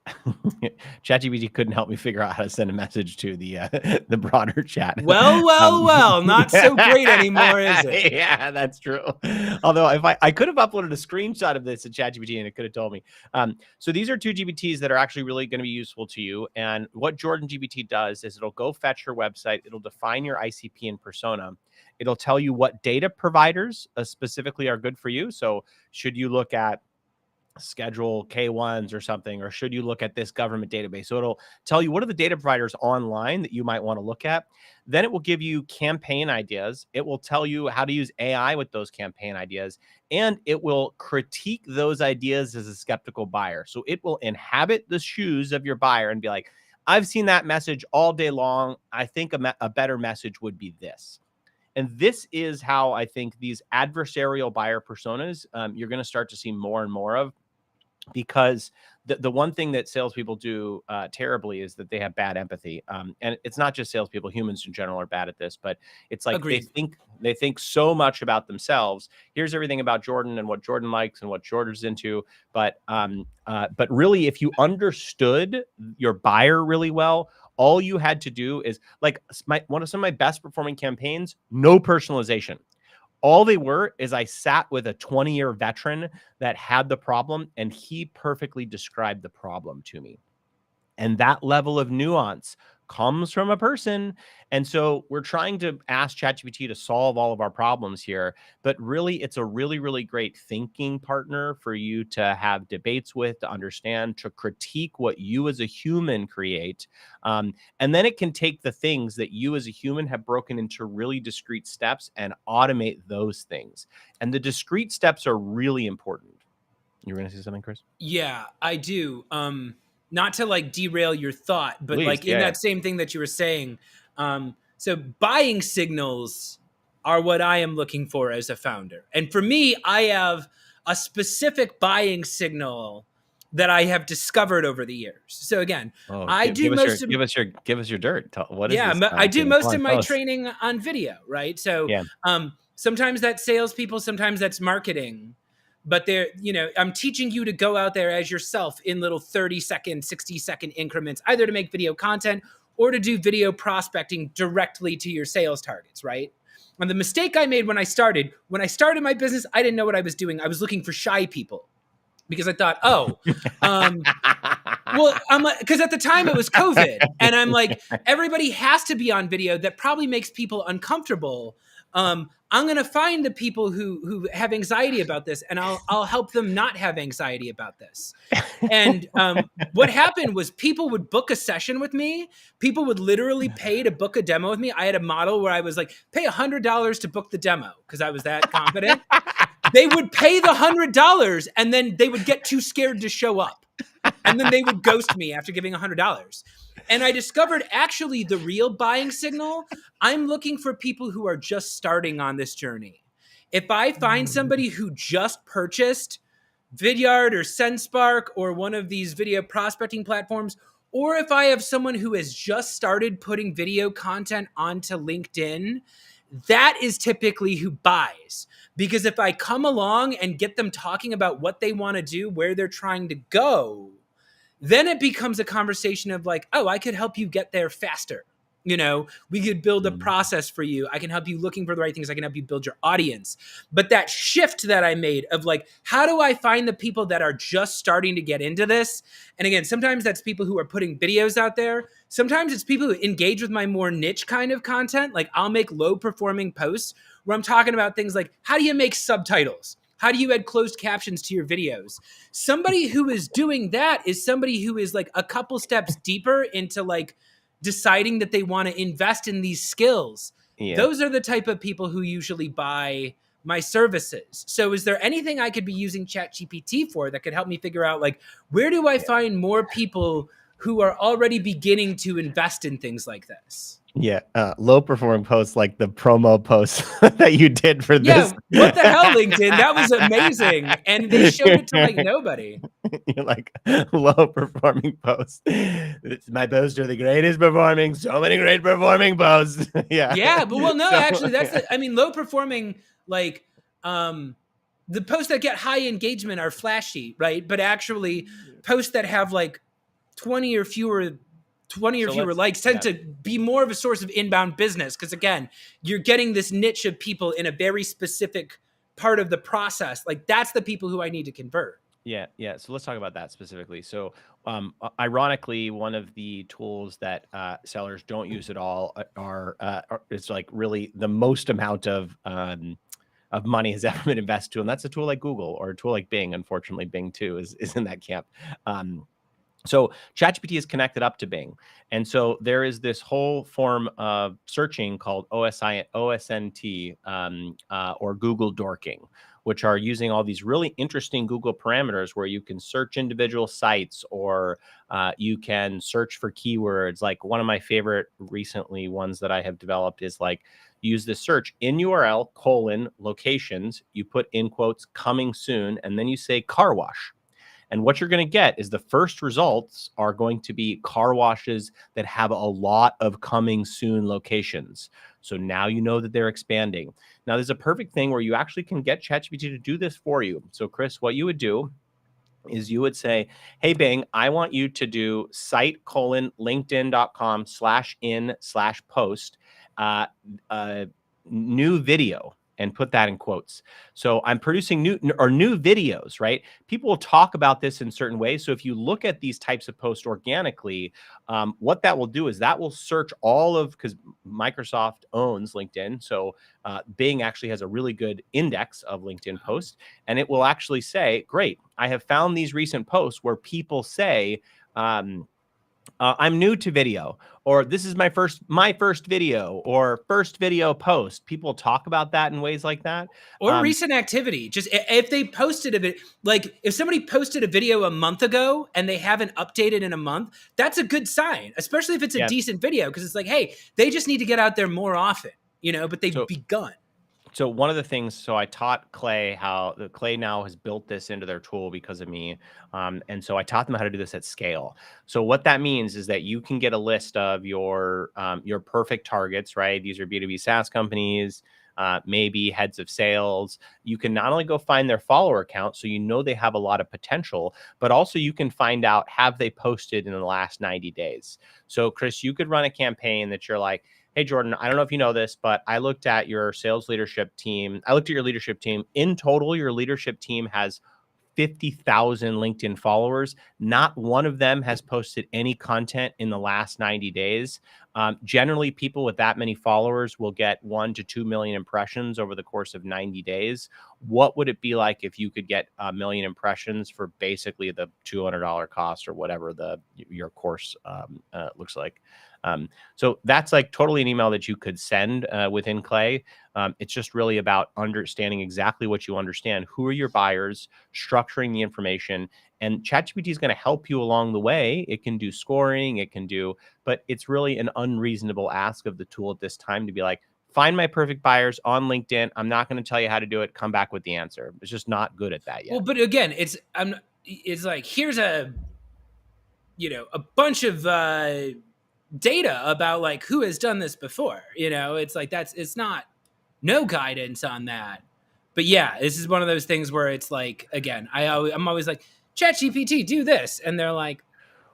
ChatGPT couldn't help me figure out how to send a message to the broader chat. Well, not so great anymore, is it? Yeah, that's true. Although if I could have uploaded a screenshot of this to ChatGPT and it could have told me. So these are 2 GPTs that are actually really going to be useful to you. And what Jordan GPT does is it'll go fetch your website. It'll define your ICP and persona. It'll tell you what data providers specifically are good for you. So should you look at Schedule K1s or something, or should you look at this government database? So it'll tell you what are the data providers online that you might want to look at. Then it will give you campaign ideas. It will tell you how to use AI with those campaign ideas, and it will critique those ideas as a skeptical buyer. So it will inhabit the shoes of your buyer and be like, I've seen that message all day long. I think a better message would be this. And this is how I think these adversarial buyer personas, you're going to start to see more and more of, because the one thing that salespeople do terribly is that they have bad empathy. And it's not just salespeople; humans in general are bad at this. But it's like they think so much about themselves. Here's everything about Jordan and what Jordan likes and what Jordan's into. But really, if you understood your buyer really well, all you had to do is like some of my best performing campaigns, no personalization. All they were is I sat with a 20-year veteran that had the problem, and he perfectly described the problem to me. And that level of nuance comes from a person. And so we're trying to ask ChatGPT to solve all of our problems here. But really, it's a really, really great thinking partner for you to have debates with, to understand, to critique what you as a human create. And then it can take the things that you as a human have broken into really discrete steps and automate those things. And the discrete steps are really important. You were going to say something, Chris? Yeah, I do. Not to like derail your thought, but Please, like in that same thing that you were saying. So buying signals are what I am looking for as a founder. And for me, I have a specific buying signal that I have discovered over the years. So again, I do give most of give us your dirt. What is yeah, this? I do most of my post. training on video, right? So Yeah. sometimes that's salespeople, sometimes that's marketing. But I'm teaching you to go out there as yourself in little 30-second, 60-second increments, either to make video content or to do video prospecting directly to your sales targets, right? And the mistake I made when I started my business, I didn't know what I was doing. I was looking for shy people because I thought, well, I'm like, because at the time it was COVID, and I'm like, everybody has to be on video. That probably makes people uncomfortable. I'm going to find the people who have anxiety about this, and I'll help them not have anxiety about this. And what happened was people would book a session with me. People would literally pay to book a demo with me. I had a model where I was like, pay $100 to book the demo because I was that confident. They would pay the $100 and then they would get too scared to show up. And then they would ghost me after giving $100. And I discovered actually the real buying signal. I'm looking for people who are just starting on this journey. If I find somebody who just purchased Vidyard or SendSpark or one of these video prospecting platforms, or if I have someone who has just started putting video content onto LinkedIn, that is typically who buys. Because if I come along and get them talking about what they want to do, where they're trying to go, then it becomes a conversation of like, oh, I could help you get there faster. We could build a process for you. I can help you looking for the right things. I can help you build your audience. But that shift that I made of like, how do I find the people that are just starting to get into this? And again, sometimes that's people who are putting videos out there. Sometimes it's people who engage with my more niche kind of content. Like I'll make low performing posts where I'm talking about things like, how do you make subtitles? How do you add closed captions to your videos? Somebody who is doing that is somebody who is like a couple steps deeper into like deciding that they want to invest in these skills. Yeah. Those are the type of people who usually buy my services. So is there anything I could be using ChatGPT for that could help me figure out like, where do I find more people who are already beginning to invest in things like this? Yeah, low performing posts like the promo posts that you did for this. Yeah, what the hell, LinkedIn? That was amazing. And they showed it to like nobody. You're like, low performing posts. My posts are the greatest performing, so many great performing posts. Yeah, but actually low performing, like the posts that get high engagement are flashy, right? But actually posts that have like 20 or fewer likes tend to be more of a source of inbound business. Because again, you're getting this niche of people in a very specific part of the process. Like that's the people who I need to convert. Yeah. So let's talk about that specifically. So ironically, one of the tools that sellers don't use at all are it's like really the most amount of money has ever been invested to. And that's a tool like Google or a tool like Bing. Unfortunately, Bing too is in that camp. So ChatGPT is connected up to Bing. And so there is this whole form of searching called OSNT or Google dorking, which are using all these really interesting Google parameters where you can search individual sites or you can search for keywords. Like one of my favorite recently ones that I have developed is like, use this search in URL : locations, you put in quotes coming soon, and then you say car wash. And what you're going to get is the first results are going to be car washes that have a lot of coming soon locations. So now you know that they're expanding. Now there's a perfect thing where you actually can get ChatGPT to do this for you. So Chris, what you would do is you would say, hey, Bing, I want you to do site : linkedin.com/in/post new video. And put that in quotes. So I'm producing new videos, right? People will talk about this in certain ways. So if you look at these types of posts organically, what that will do is that will search all of, because Microsoft owns LinkedIn. So Bing actually has a really good index of LinkedIn posts. And it will actually say, great, I have found these recent posts where people say, I'm new to video, or this is my first video, or first video post. People talk about that in ways like that. Or recent activity. Just if they posted a bit, like if somebody posted a video a month ago and they haven't updated in a month, that's a good sign, especially if it's a decent video. Because it's like, hey, they just need to get out there more often, but they've begun. So one of the things, so I taught Clay how the Clay now has built this into their tool because of me. And so I taught them how to do this at scale. So what that means is that you can get a list of your perfect targets, right? These are B2B SaaS companies, maybe heads of sales. You can not only go find their follower count, so you know they have a lot of potential, but also you can find out, have they posted in the last 90 days? So Chris, you could run a campaign that you're like, hey, Jordan, I don't know if you know this, but I looked at your sales leadership team. I looked at your leadership team. In total, your leadership team has 50,000 LinkedIn followers. Not one of them has posted any content in the last 90 days. Generally, people with that many followers will get 1 to 2 million impressions over the course of 90 days. What would it be like if you could get 1 million impressions for basically the $200 cost or whatever your course looks like? So that's like totally an email that you could send within Clay. It's just really about understanding exactly what you understand. Who are your buyers, structuring the information, and ChatGPT is going to help you along the way. It can do scoring, but it's really an unreasonable ask of the tool at this time to be like, find my perfect buyers on LinkedIn. I'm not going to tell you how to do it. Come back with the answer. It's just not good at that yet. Well, but again, it's like, here's a bunch of data about like who has done this before. It's like it's not no guidance on that. But yeah, this is one of those things where it's like, again, I'm always like, ChatGPT, do this, and they're like,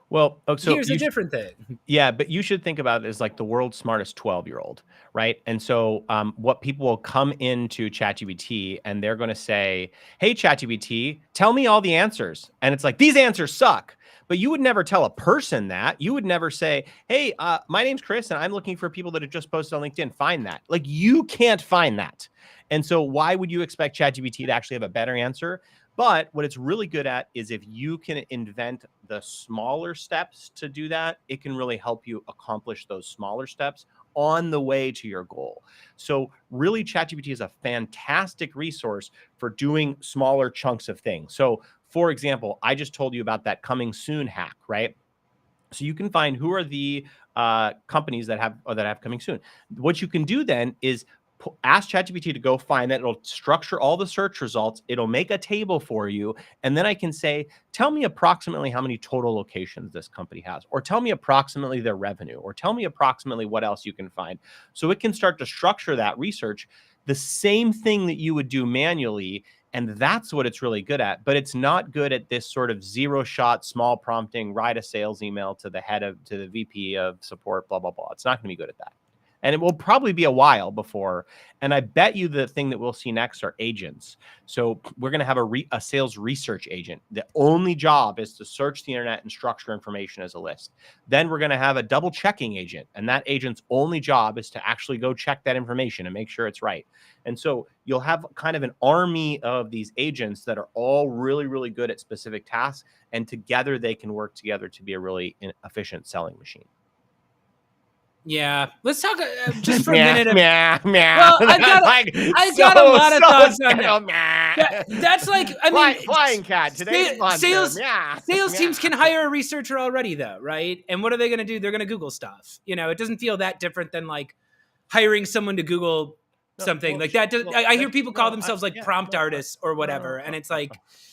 well, so here's a different thing. Yeah, but you should think about it as like the world's smartest 12-year-old, right? And so what people will come into ChatGPT and they're going to say, hey, ChatGPT, tell me all the answers. And it's like, these answers suck. But you would never tell a person that. You would never say, hey, my name's Chris and I'm looking for people that have just posted on LinkedIn. Find that. Like, you can't find that. And so why would you expect ChatGPT to actually have a better answer? But what it's really good at is if you can invent the smaller steps to do that, it can really help you accomplish those smaller steps on the way to your goal. So really, ChatGPT is a fantastic resource for doing smaller chunks of things. So for example, I just told you about that coming soon hack, right? So you can find who are the companies that have coming soon. What you can do then is ask ChatGPT to go find that. It'll structure all the search results. It'll make a table for you. And then I can say, tell me approximately how many total locations this company has, or tell me approximately their revenue, or tell me approximately what else you can find. So it can start to structure that research, the same thing that you would do manually. And that's what it's really good at. But it's not good at this sort of zero shot, small prompting, write a sales email to the VP of support, blah, blah, blah. It's not going to be good at that. And it will probably be a while before. And I bet you the thing that we'll see next are agents. So we're going to have a sales research agent. The only job is to search the internet and structure information as a list. Then we're going to have a double checking agent. And that agent's only job is to actually go check that information and make sure it's right. And so you'll have kind of an army of these agents that are all really, really good at specific tasks. And together they can work together to be a really efficient selling machine. Yeah, let's talk just for a minute. Well, I've got a lot of thoughts on that. That's like, I mean, flying cat today. Sales teams can hire a researcher already, though, right? And what are they going to do? They're going to Google stuff. It doesn't feel that different than like hiring someone to Google something like that. I hear people call themselves like prompt artists or whatever, and it's like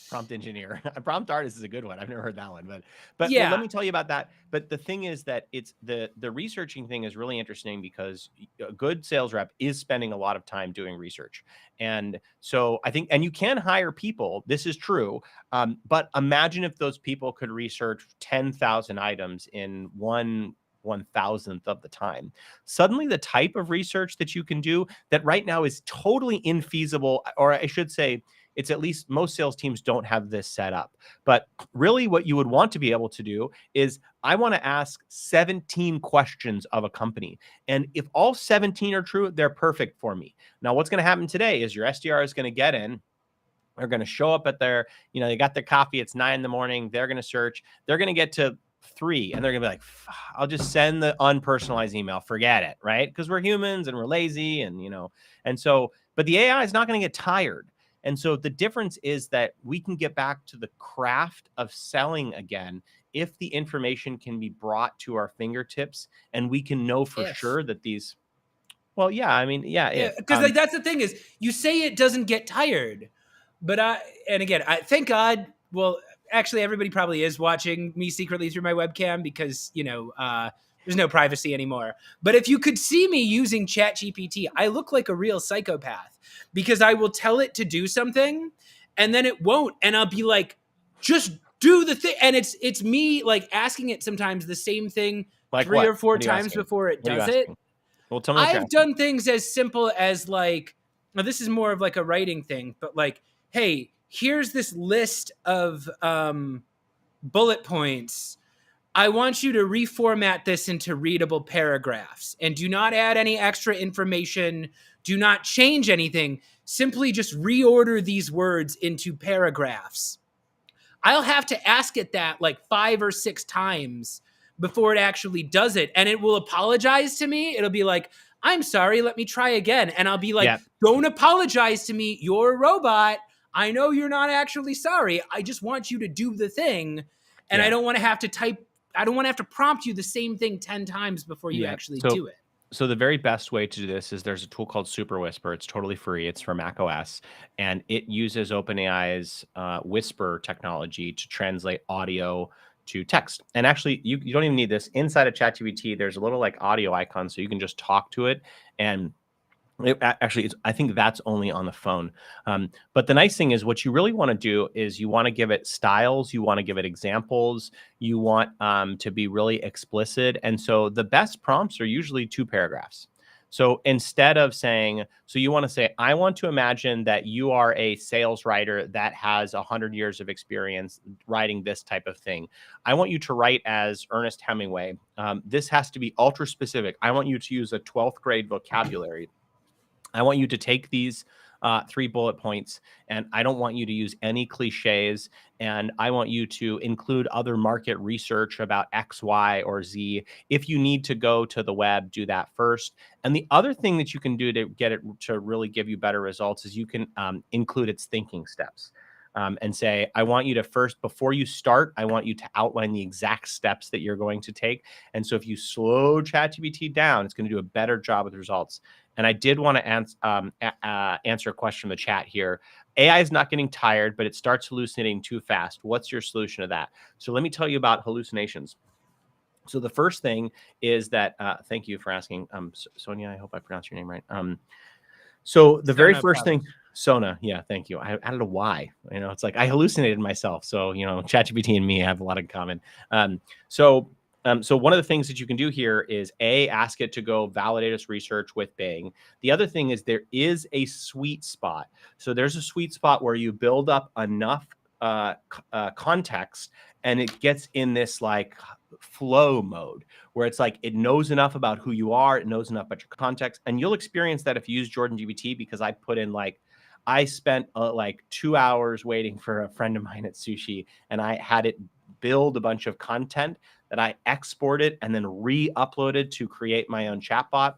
prompt engineer. Prompt artist is a good one. I've never heard that one, but yeah. Well, let me tell you about that. But the thing is that it's the researching thing is really interesting because a good sales rep is spending a lot of time doing research. And so I think, and you can hire people, this is true. But imagine if those people could research 10,000 items in 1/1000th of the time. Suddenly the type of research that you can do that right now is totally infeasible, or I should say, it's at least most sales teams don't have this set up. But really what you would want to be able to do is I want to ask 17 questions of a company. And if all 17 are true, they're perfect for me. Now, what's going to happen today is your SDR is going to get in. They're going to show up at their, they got their coffee. It's 9 a.m. They're going to search. They're going to get to 3 and they're going to be like, I'll just send the unpersonalized email. Forget it. Right. Because we're humans and we're lazy and so, but the AI is not going to get tired. And so the difference is that we can get back to the craft of selling again if the information can be brought to our fingertips and we can know for sure that these Well, yeah, I mean, yeah, if Because like that's the thing is, you say it doesn't get tired, but and again, I thank God. Well, actually, everybody probably is watching me secretly through my webcam because there's no privacy anymore. But if you could see me using ChatGPT, I look like a real psychopath because I will tell it to do something, and then it won't, and I'll be like, just do the thing, and it's me like asking it sometimes the same thing like 3 what? or 4 What are you times asking? before it What are you does it. asking? Well, tell me what you're I've asking. done things as simple as like, now this is more of like a writing thing, but like, hey, here's this list of bullet points. I want you to reformat this into readable paragraphs and do not add any extra information. Do not change anything. Simply just reorder these words into paragraphs. I'll have to ask it that like 5 or 6 times before it actually does it. And it will apologize to me. It'll be like, I'm sorry, let me try again. And I'll be like, Yeah. don't apologize to me. You're a robot. I know you're not actually sorry. I just want you to do the thing. And Yeah. I don't want to have to prompt you the same thing 10 times before you actually do it. So the very best way to do this is there's a tool called Super Whisper. It's totally free. It's for Mac OS, and it uses OpenAI's Whisper technology to translate audio to text. And actually, you don't even need this. Inside of ChatGPT, there's a little like audio icon, so you can just talk to it. And I think that's only on the phone. But the nice thing is what you really want to do is you want to give it styles, you want to give it examples, you want to be really explicit. And so the best prompts are usually 2 paragraphs. So instead of saying, so you want to say, I want to imagine that you are a sales writer that has 100 years of experience writing this type of thing. I want you to write as Ernest Hemingway. This has to be ultra specific. I want you to use a 12th grade vocabulary. I want you to take these 3 bullet points, and I don't want you to use any cliches. And I want you to include other market research about X, Y, or Z. If you need to go to the web, do that first. And the other thing that you can do to get it to really give you better results is you can include its thinking steps. And say, I want you to first, before you start, I want you to outline the exact steps that you're going to take. And so if you slow ChatGPT down, it's going to do a better job with results. And I did want to answer a question from the chat here. AI is not getting tired, but it starts hallucinating too fast. What's your solution to that? So let me tell you about hallucinations. So the first thing is that, thank you for asking, Sonia, I hope I pronounced your name right. So the very first thing, Sona, yeah, thank you. I added a Y. It's like I hallucinated myself. So ChatGPT and me have a lot in common. So one of the things that you can do here is ask it to go validate its research with Bing. The other thing is there is a sweet spot. So there's a sweet spot where you build up enough context, and it gets in this like flow mode where it's like it knows enough about who you are, it knows enough about your context, and you'll experience that if you use Jordan GPT, because I put in I spent like 2 hours waiting for a friend of mine at sushi, and I had it build a bunch of content that I exported and then re-uploaded to create my own chatbot.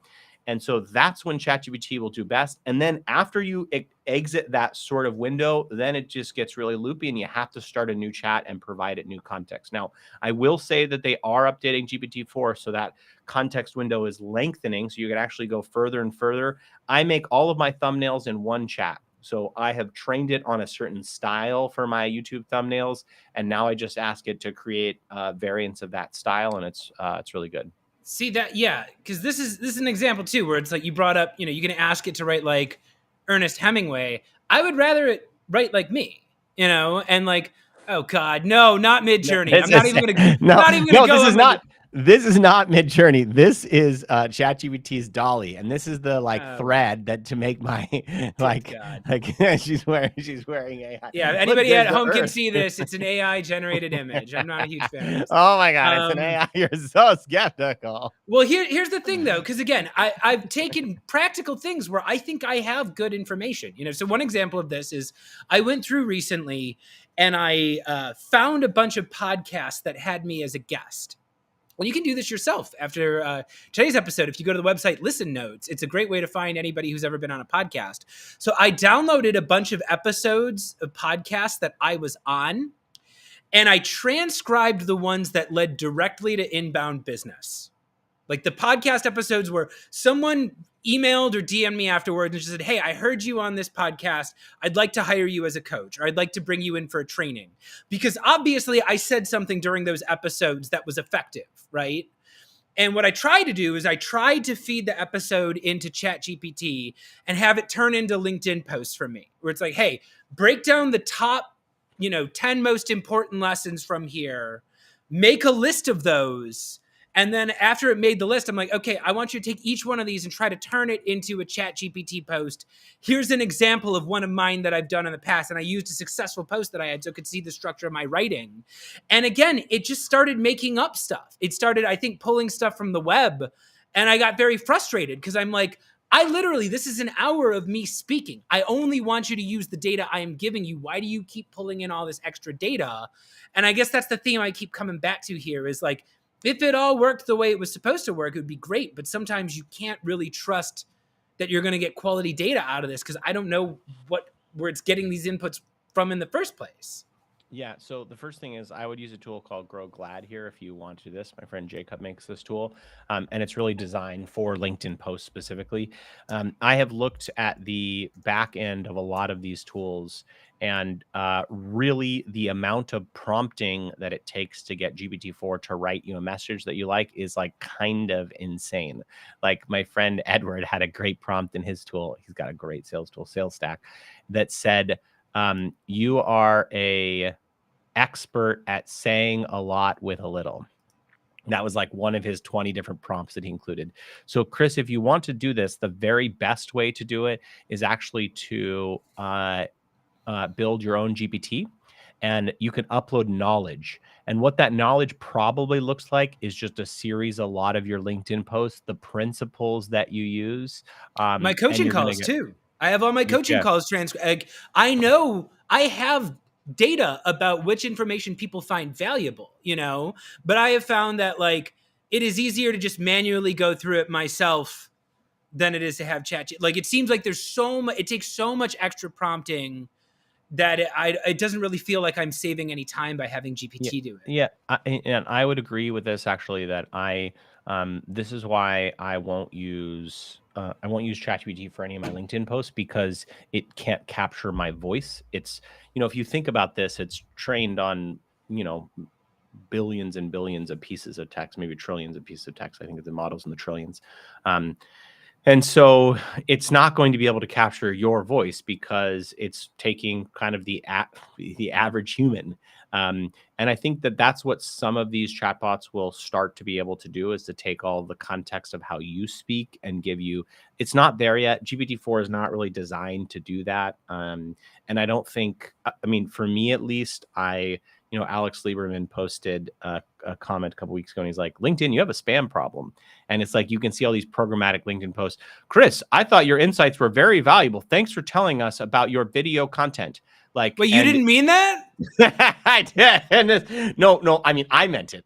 And so that's when ChatGPT will do best. And then after you exit that sort of window, then it just gets really loopy and you have to start a new chat and provide it new context. Now, I will say that they are updating GPT-4 so that context window is lengthening. So you can actually go further and further. I make all of my thumbnails in one chat. So I have trained it on a certain style for my YouTube thumbnails. And now I just ask it to create variants of that style. And it's really good. See that? Yeah. Cause this is an example too, where it's like you brought up, you can ask it to write like Ernest Hemingway. I would rather it write like me, and like, oh God, no, not Mid-Journey. I'm not even going to, go. This is not Mid-Journey. This is ChatGPT's Dolly, and this is the thread that to make my she's wearing AI. Yeah, if anybody at home can see this. It's an AI generated image. I'm not a huge fan of this. Oh my God, it's an AI. You're so skeptical. Well, here's the thing though, because again, I've taken practical things where I think I have good information. So one example of this is I went through recently and I found a bunch of podcasts that had me as a guest. Well, you can do this yourself after today's episode. If you go to the website Listen Notes, it's a great way to find anybody who's ever been on a podcast. So I downloaded a bunch of episodes of podcasts that I was on, and I transcribed the ones that led directly to inbound business. Like the podcast episodes where someone emailed or DM'd me afterwards and just said, hey, I heard you on this podcast. I'd like to hire you as a coach, or I'd like to bring you in for a training. Because obviously I said something during those episodes that was effective, right? And what I tried to do is I tried to feed the episode into ChatGPT and have it turn into LinkedIn posts for me, where it's like, hey, break down the top, 10 most important lessons from here, make a list of those. And then after it made the list, I'm like, okay, I want you to take each one of these and try to turn it into a ChatGPT post. Here's an example of one of mine that I've done in the past. And I used a successful post that I had so I could see the structure of my writing. And again, it just started making up stuff. It started, I think, pulling stuff from the web. And I got very frustrated because I'm like, this is an hour of me speaking. I only want you to use the data I am giving you. Why do you keep pulling in all this extra data? And I guess that's the theme I keep coming back to here is like, if it all worked the way it was supposed to work, it would be great. But sometimes you can't really trust that you're going to get quality data out of this because I don't know where it's getting these inputs from in the first place. Yeah, so the first thing is I would use a tool called Grow Glad here if you want to do this. My friend Jacob makes this tool, and it's really designed for LinkedIn posts specifically. I have looked at the back end of a lot of these tools, and really the amount of prompting that it takes to get GPT-4 to write you a message that you like is like kind of insane. Like my friend Edward had a great prompt in his tool. He's got a great sales tool, Sales Stack, that said, you are a expert at saying a lot with a little. That was like one of his 20 different prompts that he included. So Chris, if you want to do this, the very best way to do it is actually to build your own GPT, and you can upload knowledge. And what that knowledge probably looks like is just a series, a lot of your LinkedIn posts, the principles that you use. My coaching calls too. I have all my coaching calls transcribed. I know I have data about which information people find valuable, but I have found that like it is easier to just manually go through it myself than it is to have chat. Like it seems like there's it takes so much extra prompting that it doesn't really feel like I'm saving any time by having GPT do it. Yeah, and I would agree with this actually. That this is why I won't use ChatGPT for any of my LinkedIn posts because it can't capture my voice. It's if you think about this, it's trained on billions and billions of pieces of text, maybe trillions of pieces of text. I think the model's in the trillions. And so it's not going to be able to capture your voice because it's taking kind of the average human. And I think that that's what some of these chatbots will start to be able to do is to take all the context of how you speak and give you, it's not there yet. GPT-4 is not really designed to do that. And I don't think, for me at least, Alex Lieberman posted a comment a couple weeks ago, and he's like, LinkedIn, you have a spam problem. And it's like, you can see all these programmatic LinkedIn posts. Chris, I thought your insights were very valuable. Thanks for telling us about your video content. Like, wait, you didn't mean that? I did. And no, I meant it. I meant it.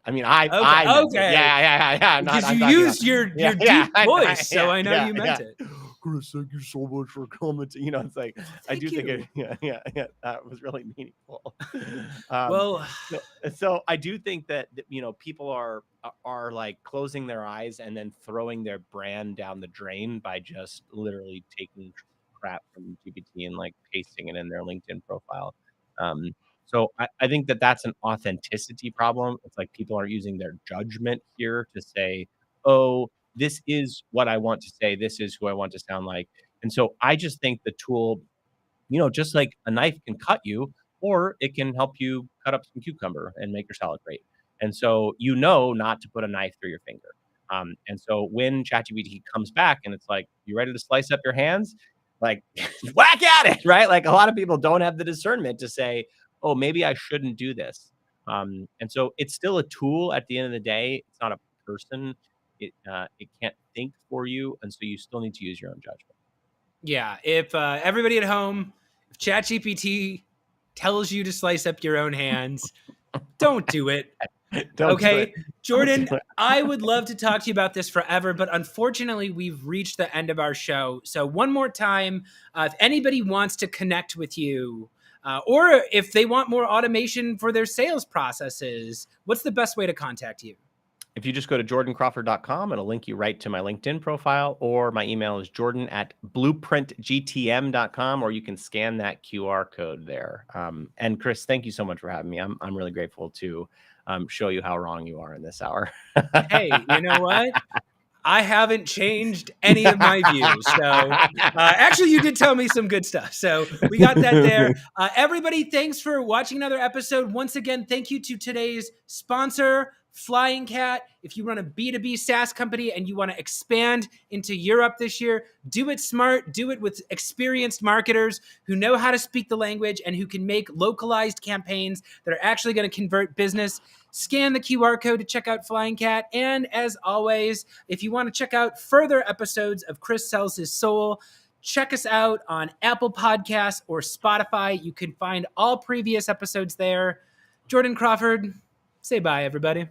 Yeah. Because you used your deep voice, so I know you meant it. Chris, thank you so much for commenting. It's like, I do think that was really meaningful. So I do think that people are like closing their eyes and then throwing their brand down the drain by just literally taking crap from GPT and like pasting it in their LinkedIn profile. So I think that that's an authenticity problem. It's like people are using their judgment here to say, oh, this is what I want to say. This is who I want to sound like. And so I just think the tool, just like a knife can cut you, or it can help you cut up some cucumber and make your salad great. And so not to put a knife through your finger. And so when ChatGPT comes back and it's like, you ready to slice up your hands? Like, whack at it, right? Like a lot of people don't have the discernment to say, oh, maybe I shouldn't do this. And so it's still a tool at the end of the day. It's not a person. It can't think for you. And so you still need to use your own judgment. Yeah. If everybody at home, if ChatGPT tells you to slice up your own hands, don't do it. Okay, Jordan, I would love to talk to you about this forever, but unfortunately, we've reached the end of our show. So one more time, if anybody wants to connect with you, or if they want more automation for their sales processes, what's the best way to contact you? if you just go to jordancrawford.com, it'll link you right to my LinkedIn profile, or my email is jordan@blueprintgtm.com, or you can scan that QR code there. And Chris, thank you so much for having me. I'm really grateful to show you how wrong you are in this hour. Hey, you know what? I haven't changed any of my views. So actually, you did tell me some good stuff. So we got that there. Everybody, thanks for watching another episode. Once again, thank you to today's sponsor, Flying Cat. If you run a B2B SaaS company and you want to expand into Europe this year, do it smart. Do it with experienced marketers who know how to speak the language and who can make localized campaigns that are actually going to convert business. Scan the QR code to check out Flying Cat. And as always, if you want to check out further episodes of Chris Sells His Soul, check us out on Apple Podcasts or Spotify. You can find all previous episodes there. Jordan Crawford, say bye, everybody.